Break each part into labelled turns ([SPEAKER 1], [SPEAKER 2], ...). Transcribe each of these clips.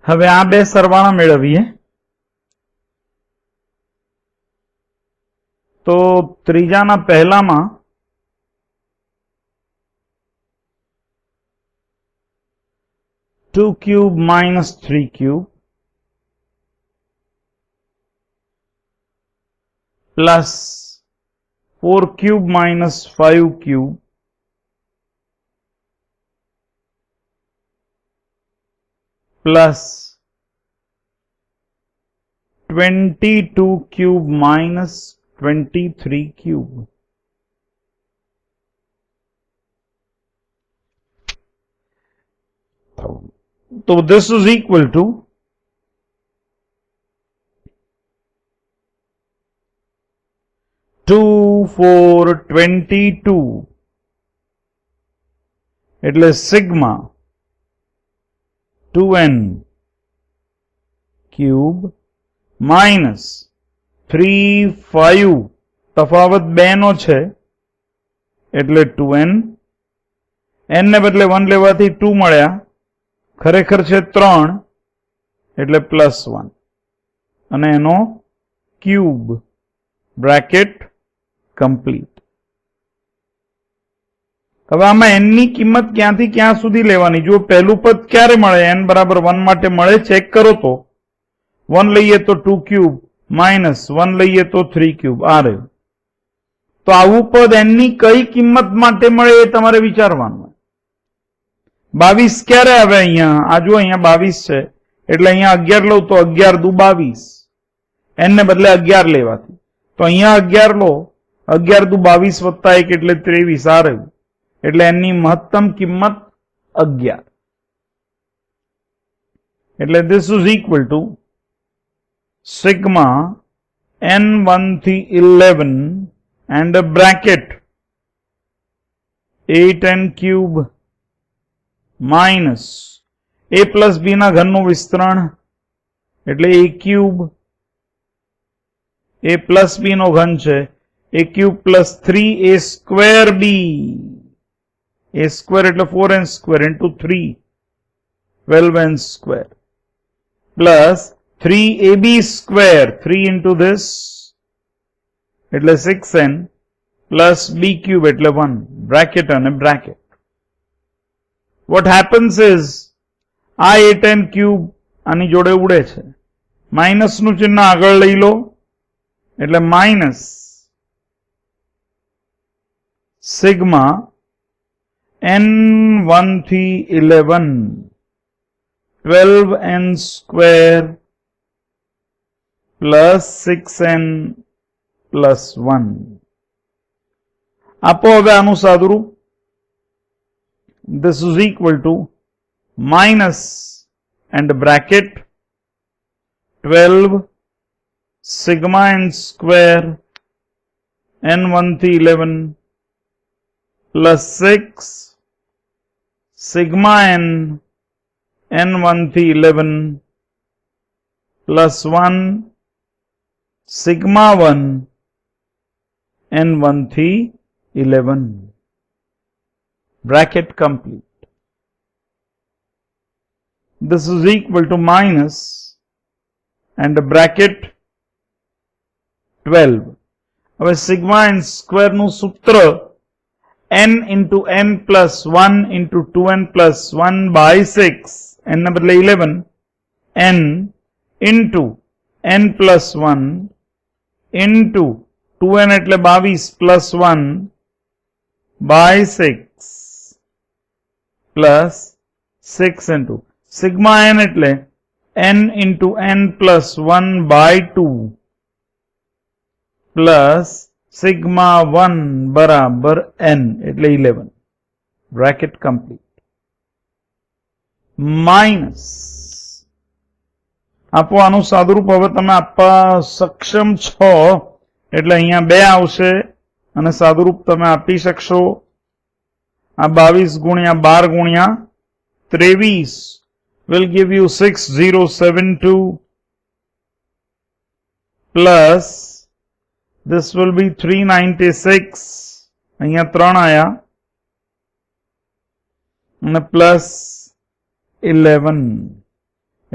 [SPEAKER 1] હવે આ બે સરવાળા મેળવીએ તો ત્રીજાના પહેલામાં 2 cube minus 3 cube plus 4 cube minus 5 cube plus 22 cube minus 23 cube. So this is equal to 2, 4, 22 એટલે સિગ્મા 2n cube minus 3, 5 તફાવત 2 નો છે એટલે 2n n ને બદલે 1 લેવાથી 2 મળ્યા ખરેખર છે 3 એટલે +1 અને એનો ક્યુબ બ્રેકેટ કમ્પ્લીટ. હવે આમાં n ની કિંમત ક્યાંથી ક્યાં સુધી લેવાની? જો પહેલું પદ ક્યારે મળે? n બરાબર 1 માટે મળે. ચેક કરો તો 1 લઈએ તો 2 ક્યુબ માઇનસ 1 લઈએ તો 3 ક્યુબ આ રહ્યું. તો આવું પદ n ની કઈ કિંમત માટે મળે એ તમારે વિચારવાનું. 22 ક્યારે આવે? અહીંયા આ જો અહીંયા 22 છે એટલે અહીંયા 11 લઉં તો 11 દુ 22 n ને બદલે 11 લેવાથી. તો અહીંયા 11 લો 11 દુ 22 વત્તા 1 એટલે 23 આ રહ્યું. એટલે એની મહત્તમ કિંમત 11. એટલે this is equal to sigma n1 થી 11 and a bracket 8n cube minus a plus b ના ઘનનું વિસ્તરણ એટલે a cube a plus b નો ઘન છે a cube plus 3a square b a square એટલે 4n square into 3 12n square plus 3ab square 3 into this એટલે 6n plus b cube એટલે 1 bracket અને bracket. What happens is આ 8n cube આની જોડે ઉડે છે. માઇનસ નું ચિહ્ન આગળ લઈ લો એટલે માઇનસ સિગ્મા n1 થી 11 12n square plus 6n plus 1. આપો હવે આનું સાદુરૂપ. This is equal to minus and bracket 12 sigma n square n1 થી 11 plus 6 sigma n n1 થી 11 plus 1 sigma 1 n1 થી 11. Bracket complete. This is equal to minus and bracket 12. હવે sigma n square નું સૂત્ર n into n plus 1 into 2n plus 1 by 6 n ને બદલે 11 n into n plus 1 into 2n એટલે 22 plus 1 by 6 plus 6 into sigma n એટલે n into n plus 1 by 2 plus sigma 1 બરાબર n એટલે 11. Bracket complete. Minus આપો આનું સાદુરૂપ હવે તમે આપવા સક્ષમ છો એટલે અહીંયા 2 આવશે અને સાદુરૂપ તમે આપી શકશો. આ 22 ગુણ્યા 12 ગુણ્યા 23 will give you 6072 plus this will be 396 અહીંયા 3 આયા અને plus 11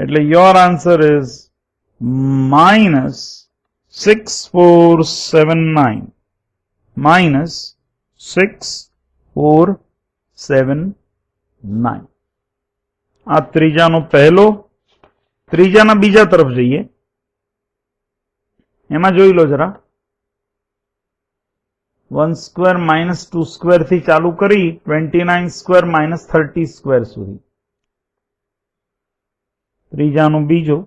[SPEAKER 1] એટલે યોર આન્સર ઇઝ -6479 -6479. આ ત્રીજાનો પહેલો. ત્રીજાના બીજા તરફ જઈએ. એમાં જોઈ લો જરા. 1 સ્ક્વેર -2 સ્ક્વેર થી ચાલુ કરી 29 સ્ક્વેર -30 સ્ક્વેર સુધી. ત્રીજાનો બીજો.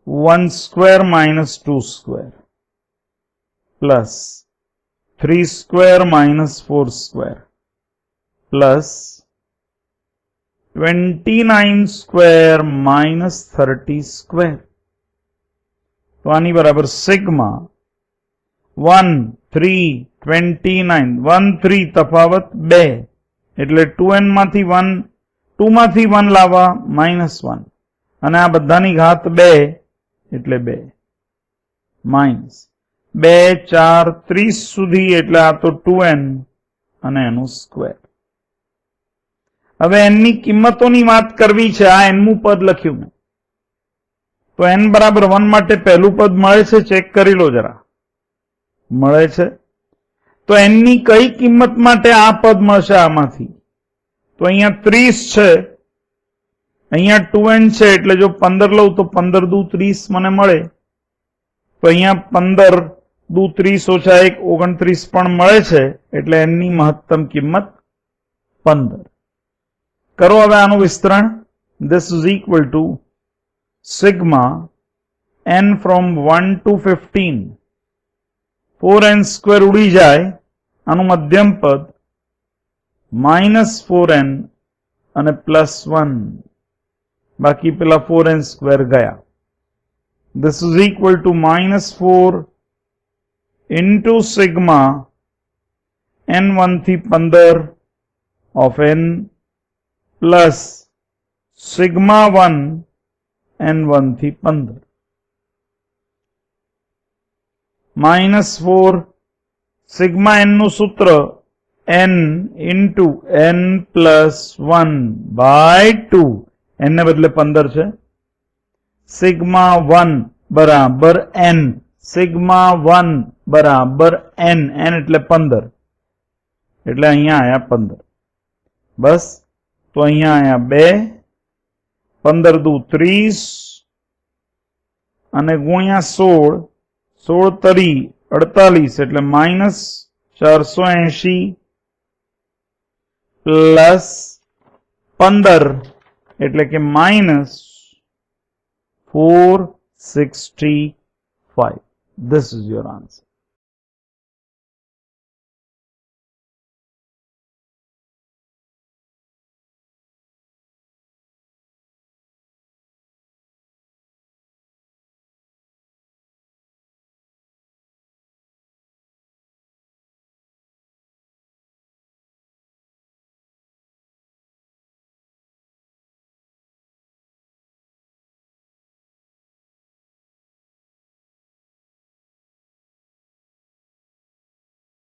[SPEAKER 1] 1 square -2 square plus 3 square -4 square plus 29 square -30 square. તો આની બરાબર સિગ્મા 1 3 29 1 3 તફાવત 2 એટલે 2n માંથી 1 2 માંથી 1 લાવવા -1 અને આ બધાની ઘાત 2 એટલે 2 માઇનસ 2 4 30 સુધી એટલે આ તો 2n અને એનું સ્ક્વેર. હવે એનની કિંમતોની વાત કરવી છે. આ એનમું પદ લખ્યું મેં. તો n બરાબર 1 માટે પહેલું પદ મળે છે? ચેક કરી લો જરા. મળે છે. તો એનની કઈ કિંમત માટે આ પદ મળશે આમાંથી? તો અહીંયા 30 છે, અહીંયા 2n છે, એટલે જો 15 લઉં તો 15 દુ 30 મને મળે. તો અહીંયા 15 દુ 30 ઓછા 1 29 પણ મળે છે. એટલે એનની મહત્તમ કિંમત 15. કરો હવે આનું વિસ્તરણ. This is equal to sigma n from 1 to 15. 4n square ઉડી જાય, આનું મધ્યમ પદ -4n અને +1, બાકી પેલા 4n સ્ક્વેર ગયા. This is equal to -4 into sigma n1 થી 15 of n plus sigma 1 n1 થી 15. -4 સિગ્મા n નું સૂત્ર n into n plus 1 by 2. n ને બદલે 15 છે. સિગ્મા 1 બરાબર n. સિગ્મા 1 બરાબર n. n એટલે 15. એટલે અહીંયા આયા 15. બસ. તો અહીંયા આયા 2. 15 દુ 30 અને ગુણ્યા 16. 16 તરી 48 એટલે -480 પ્લસ 15 એટલે કે -465. This is your answer.